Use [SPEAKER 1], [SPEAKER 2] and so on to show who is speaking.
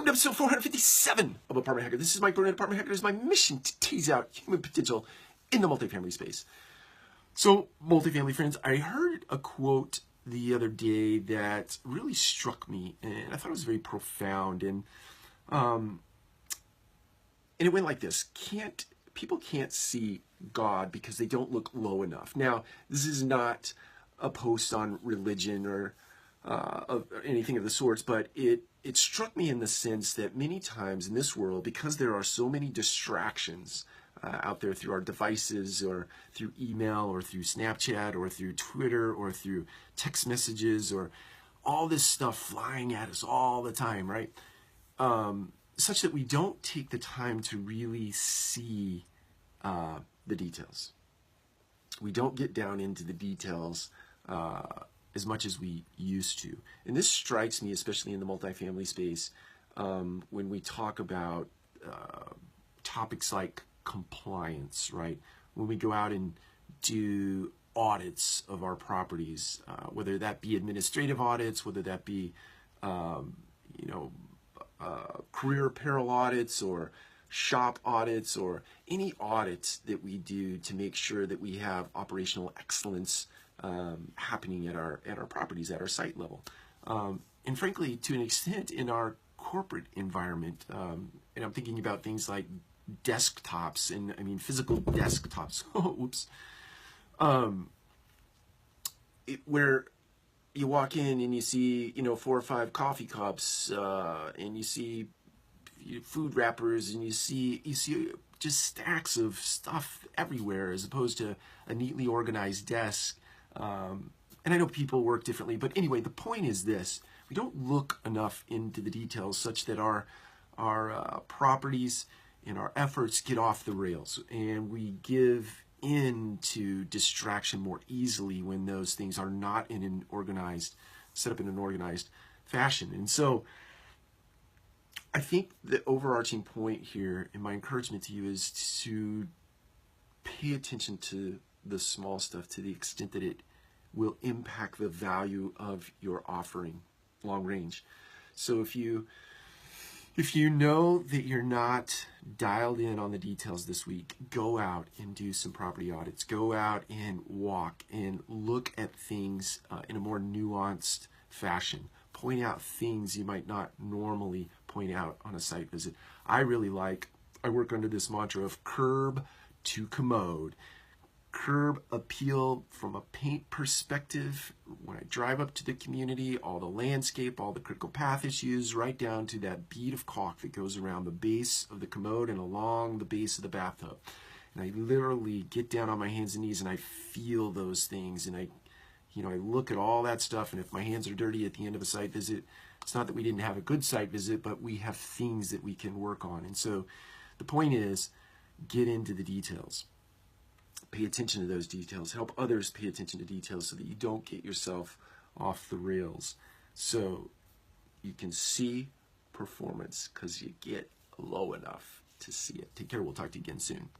[SPEAKER 1] to episode 457 of Apartment Hacker. This is Mike Burnett, Apartment Hacker. It is my mission to tease out human potential in the multifamily space. So, multifamily friends, I heard a quote the other day that really struck me, and I thought it was very profound. And it went like this: people can't see God because they don't look low enough. Now, this is not a post on religion or of anything of the sorts, but it struck me in the sense that many times in this world, because there are so many distractions out there through our devices or through email or through Snapchat or through Twitter or through text messages or all this stuff flying at us all the time, right? Such that we don't take the time to really see the details. We don't get down into the details as much as we used to. And this strikes me, especially in the multifamily space, when we talk about topics like compliance, right? When we go out and do audits of our properties, whether that be administrative audits, whether that be, career apparel audits or shop audits or any audits that we do to make sure that we have operational excellence happening at our properties, at our site level. And frankly, to an extent in our corporate environment, and I'm thinking about things like desktops, and I mean physical desktops, oops, where you walk in and you see, 4 or 5 coffee cups, and you see food wrappers, and you see just stacks of stuff everywhere as opposed to a neatly organized desk. And I know people work differently, but anyway, the point is this: we don't look enough into the details such that our properties and our efforts get off the rails, and we give in to distraction more easily when those things are not set up in an organized fashion. And so I think the overarching point here, and my encouragement to you, is to pay attention to the small stuff to the extent that it will impact the value of your offering long range. So if you know that you're not dialed in on the details this week, go out and do some property audits. Go out and walk and look at things in a more nuanced fashion. Point out things you might not normally point out on a site visit. I work under this mantra of curb to commode. Curb appeal from a paint perspective. When I drive up to the community, all the landscape, all the critical path issues, right down to that bead of caulk that goes around the base of the commode and along the base of the bathtub. And I literally get down on my hands and knees and I feel those things, and I look at all that stuff, and if my hands are dirty at the end of a site visit, it's not that we didn't have a good site visit, but we have things that we can work on. And so the point is, get into the details. Pay attention to those details. Help others pay attention to details so that you don't get yourself off the rails. So you can see performance because you get low enough to see it. Take care. We'll talk to you again soon.